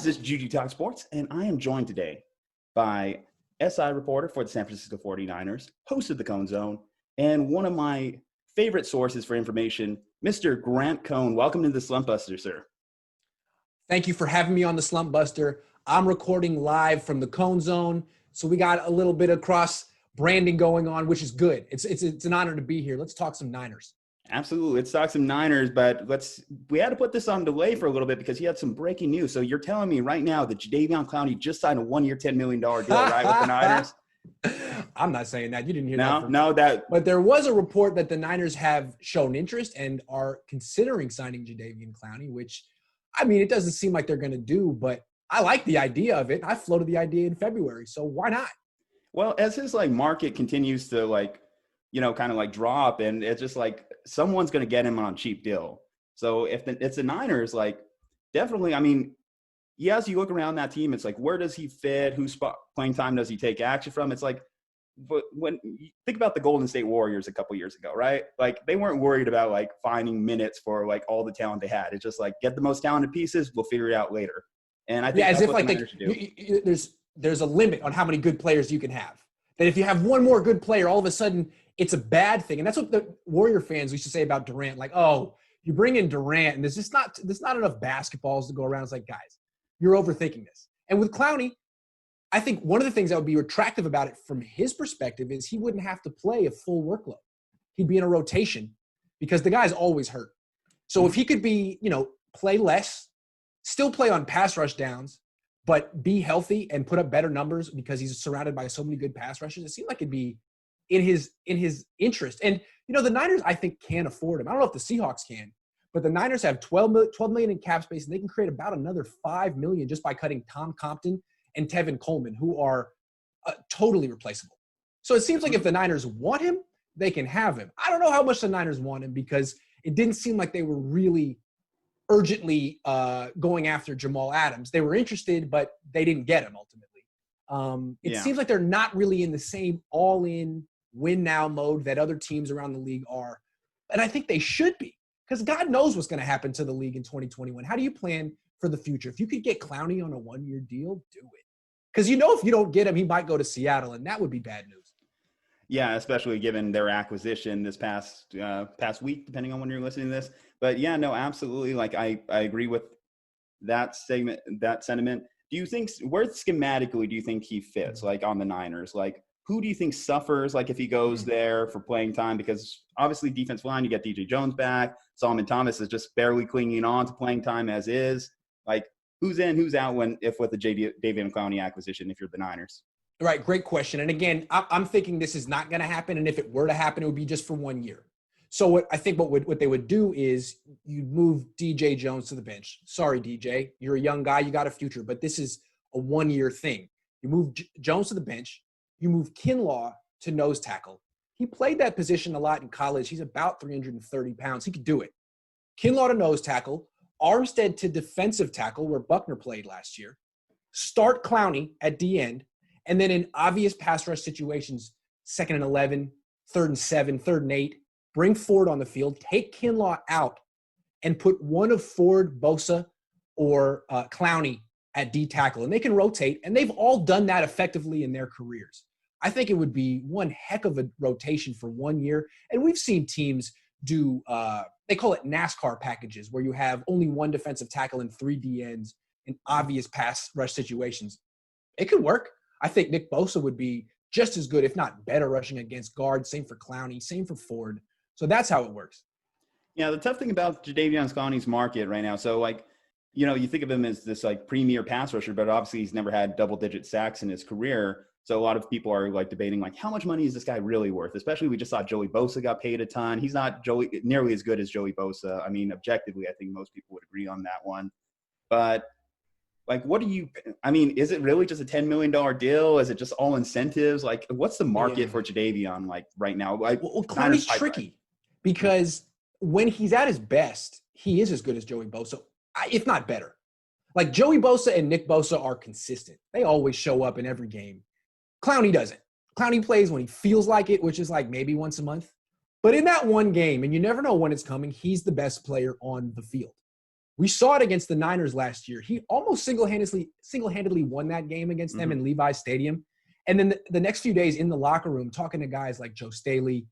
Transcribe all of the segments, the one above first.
guys, this is Juju Talk Sports, and I am joined today by SI reporter for the San Francisco 49ers, host of the Cohn Zone, and one of my favorite sources for information, Mr. Grant Cohn. Welcome to the Slumpbuster, sir. Thank you for having me on the Slumpbuster. I'm recording live from the Cohn Zone, so we got a little bit of cross branding going on, which is good. It's an honor to be here. Let's talk some Niners. Absolutely. Let's talk some Niners, but we had to put this on delay for a little bit because he had some breaking news. So you're telling me right now that Jadeveon Clowney just signed a 1-year, $10 million deal, right, with the Niners? I'm not saying that. You didn't hear that. But there was a report that the Niners have shown interest and are considering signing Jadeveon Clowney, which, I mean, it doesn't seem like they're going to do, but I like the idea of it. I floated the idea in February, so why not? Well, as his market continues to kind of drop, and it's just someone's going to get him on a cheap deal. So if it's the Niners, definitely, I mean, yes, you look around that team, it's where does he fit? Whose playing time does he take action from? It's but when you think about the Golden State Warriors a couple years ago, right? They weren't worried about finding minutes for all the talent they had. It's just get the most talented pieces. We'll figure it out later. And I think as if the Niners should do. There's a limit on how many good players you can have. That if you have one more good player, all of a sudden it's a bad thing. And that's what the Warrior fans used to say about Durant. You bring in Durant and there's not enough basketballs to go around. It's guys, you're overthinking this. And with Clowney, I think one of the things that would be attractive about it from his perspective is he wouldn't have to play a full workload. He'd be in a rotation because the guy's always hurt. So if he could be, play less, still play on pass rush downs, but be healthy and put up better numbers because he's surrounded by so many good pass rushers, it seemed like it'd be in his interest. And, the Niners, I think, can afford him. I don't know if the Seahawks can, but the Niners have $12 million in cap space, and they can create about another $5 million just by cutting Tom Compton and Tevin Coleman, who are totally replaceable. So it seems like if the Niners want him, they can have him. I don't know how much the Niners want him because it didn't seem like they were really urgently going after Jamal Adams. They were interested, but they didn't get him ultimately. It seems like they're not really in the same all-in, win-now mode that other teams around the league are. And I think they should be because God knows what's going to happen to the league in 2021. How do you plan for the future? If you could get Clowney on a 1-year deal, do it. Because if you don't get him, he might go to Seattle, and that would be bad news. Yeah, especially given their acquisition this past week, depending on when you're listening to this. But yeah, no, absolutely. I agree with that segment, that sentiment. Do you think where schematically do you think he fits? On the Niners, who do you think suffers? If he goes there for playing time, because obviously defensive line, you get DJ Jones back. Solomon Thomas is just barely clinging on to playing time as is. Who's in, who's out with the Jadeveon Clowney acquisition if you're the Niners? Right, great question. And again, I'm thinking this is not going to happen. And if it were to happen, it would be just for 1 year. So what they would do is you'd move DJ Jones to the bench. Sorry, DJ, you're a young guy, you got a future, but this is a 1-year thing. You move Jones to the bench. You move Kinlaw to nose tackle. He played that position a lot in college. He's about 330 pounds. He could do it. Kinlaw to nose tackle. Armstead to defensive tackle, where Buckner played last year. Start Clowney at D end. And then in obvious pass rush situations, 2nd and 11, 3rd and 7, 3rd and 8, bring Ford on the field, take Kinlaw out, and put one of Ford, Bosa, or Clowney at D tackle. And they can rotate, and they've all done that effectively in their careers. I think it would be one heck of a rotation for 1 year. And we've seen teams do they call it NASCAR packages, where you have only one defensive tackle and 3 DNs in obvious pass rush situations. It could work. I think Nick Bosa would be just as good, if not better, rushing against guards. Same for Clowney, same for Ford. So that's how it works. Yeah, the tough thing about Jadeveon Clowney's market right now, so you think of him as this premier pass rusher, but obviously he's never had double-digit sacks in his career. So a lot of people are debating how much money is this guy really worth? Especially we just saw Joey Bosa got paid a ton. He's not nearly as good as Joey Bosa. I mean, objectively, I think most people would agree on that one. But is it really just a $10 million deal? Is it just all incentives? What's the market for Jadeveon right now? Well, Clowney's tricky because when he's at his best, he is as good as Joey Bosa, if not better. Joey Bosa and Nick Bosa are consistent. They always show up in every game. Clowney doesn't. Clowney plays when he feels like it, which is maybe once a month. But in that one game, and you never know when it's coming, he's the best player on the field. We saw it against the Niners last year. He almost single-handedly won that game against them in Levi's Stadium. And then the next few days in the locker room, talking to guys like Joe Staley,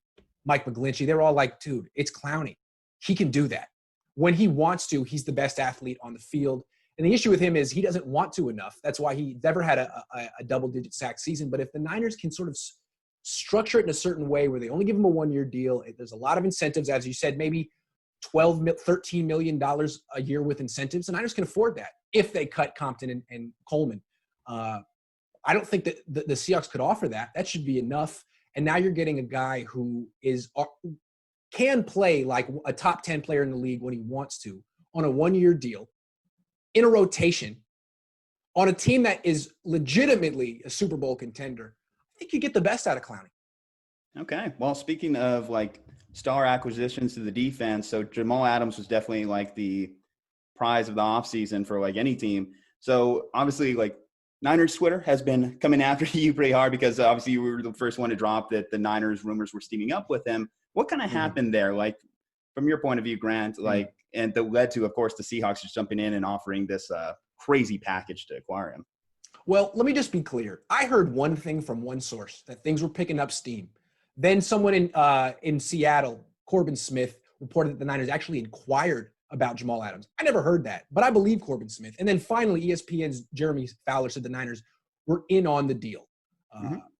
Mike McGlinchey, they're all like, dude, it's Clowney. He can do that. When he wants to, he's the best athlete on the field. And the issue with him is he doesn't want to enough. That's why he never had a double-digit sack season. But if the Niners can sort of structure it in a certain way where they only give him a one-year deal, there's a lot of incentives, as you said, maybe $13 million a year with incentives. The Niners can afford that if they cut Compton and Coleman. I don't think that the Seahawks could offer that. That should be enough. And now you're getting a guy who can play like a top 10 player in the league when he wants to on a one-year deal in a rotation on a team that is legitimately a Super Bowl contender. I think you get the best out of Clowney. Okay. Well, speaking of like star acquisitions to the defense, so Jamal Adams was definitely like the prize of the offseason for like any team. So obviously like Niners Twitter has been coming after you pretty hard because obviously you were the first one to drop that the Niners rumors were steaming up with him. What kind of happened there? Like from your point of view, Grant, like, and that led to, of course, the Seahawks just jumping in and offering this crazy package to acquire him. Well, let me just be clear. I heard one thing from one source, that things were picking up steam. Then someone in Seattle, Corbin Smith, reported that the Niners actually inquired about Jamal Adams. I never heard that, but I believe Corbin Smith. And then finally, ESPN's Jeremy Fowler said the Niners were in on the deal.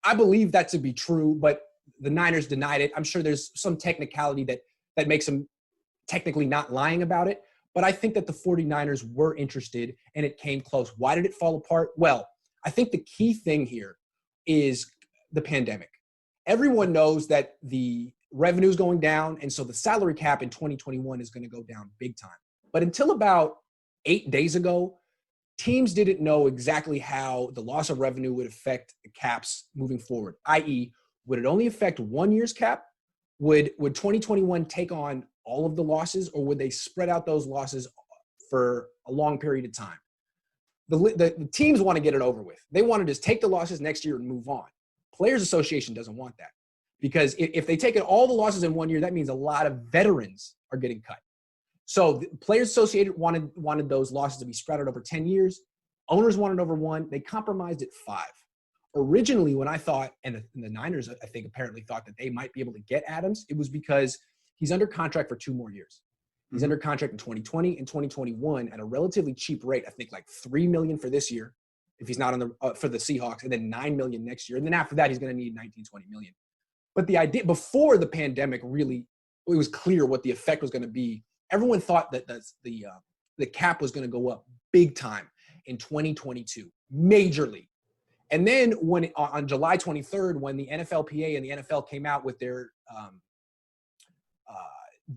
I believe that to be true, but the Niners denied it. I'm sure there's some technicality that makes them technically not lying about it. But I think that the 49ers were interested, and it came close. Why did it fall apart? Well, I think the key thing here is the pandemic. Everyone knows that the revenue is going down, and so the salary cap in 2021 is going to go down big time. But until about 8 days ago, teams didn't know exactly how the loss of revenue would affect the caps moving forward, i.e., would it only affect 1 year's cap? Would 2021 take on all of the losses, or would they spread out those losses for a long period of time? The teams want to get it over with. They want to just take the losses next year and move on. Players Association doesn't want that, because if they take all the losses in 1 year, that means a lot of veterans are getting cut. So the Players Association wanted those losses to be spread out over 10 years. Owners wanted over 1. They compromised at 5. Originally, when I thought, and the Niners, I think, apparently thought that they might be able to get Adams, it was because he's under contract for 2 more years. He's under contract in 2020 and 2021 at a relatively cheap rate. I think like $3 million for this year, if he's not on the for the Seahawks, and then $9 million next year. And then after that, he's going to need $19, $20 million. But the idea before the pandemic, really, it was clear what the effect was going to be. Everyone thought that the cap was going to go up big time in 2022, majorly. And then when on July 23rd, when the NFLPA and the NFL came out with their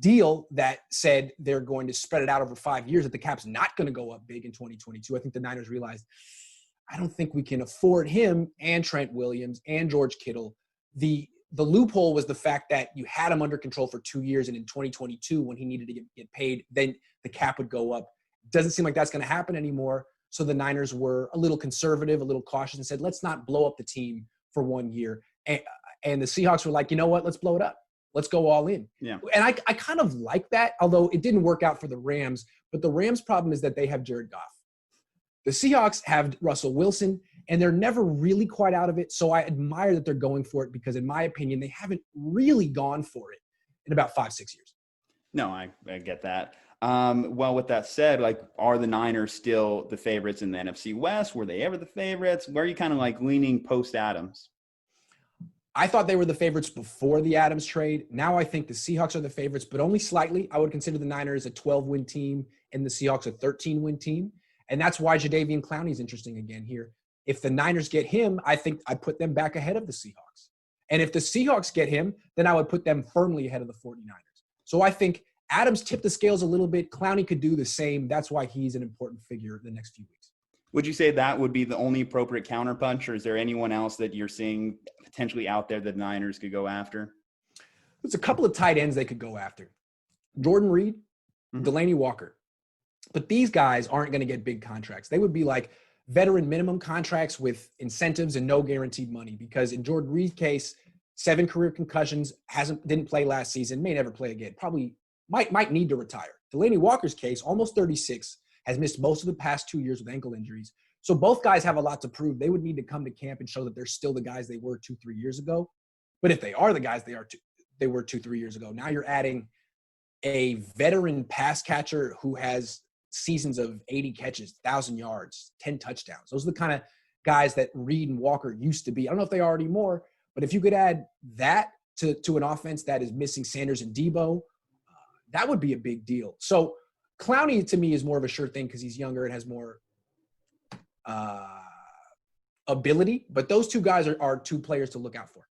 deal that said they're going to spread it out over 5 years, that the cap's not going to go up big in 2022, I think the Niners realized, I don't think we can afford him and Trent Williams and George Kittle. The loophole was the fact that you had him under control for 2 years, and in 2022, when he needed to get paid, then the cap would go up. Doesn't seem like that's going to happen anymore. So the Niners were a little conservative, a little cautious, and said, let's not blow up the team for 1 year. And the Seahawks were like, you know what? Let's blow it up. Let's go all in. Yeah. And I kind of like that, although it didn't work out for the Rams. But the Rams' problem is that they have Jared Goff. The Seahawks have Russell Wilson, and they're never really quite out of it. So I admire that they're going for it, because in my opinion, they haven't really gone for it in about 5-6 years. No, I get that. Well, with that said, like, are the Niners still the favorites in the NFC West? Were they ever the favorites? Where are you kind of like leaning post-Adams? I thought they were the favorites before the Adams trade. Now I think the Seahawks are the favorites, but only slightly. I would consider the Niners a 12-win team and the Seahawks a 13-win team. And that's why Jadeveon Clowney is interesting again here. If the Niners get him, I think I put them back ahead of the Seahawks. And if the Seahawks get him, then I would put them firmly ahead of the 49ers. So I think Adams tipped the scales a little bit. Clowney could do the same. That's why he's an important figure the next few weeks. Would you say that would be the only appropriate counterpunch, or is there anyone else that you're seeing potentially out there that the Niners could go after? There's a couple of tight ends they could go after. Jordan Reed, Delaney Walker. But these guys aren't going to get big contracts. They would be like veteran minimum contracts with incentives and no guaranteed money, because in Jordan Reed's case, 7 career concussions, didn't play last season, may never play again, probably might need to retire. Delanie Walker's case, almost 36, has missed most of the past 2 years with ankle injuries. So both guys have a lot to prove. They would need to come to camp and show that they're still the guys they were 2-3 years ago. But if they are the guys they were 2-3 years ago, now you're adding a veteran pass catcher who has seasons of 80 catches, 1,000 yards, 10 touchdowns. Those are the kind of guys that Reed and Walker used to be. I don't know if they are anymore, but if you could add that to an offense that is missing Sanders and Debo, that would be a big deal. So Clowney, to me, is more of a sure thing because he's younger and has more ability. But those two guys are two players to look out for.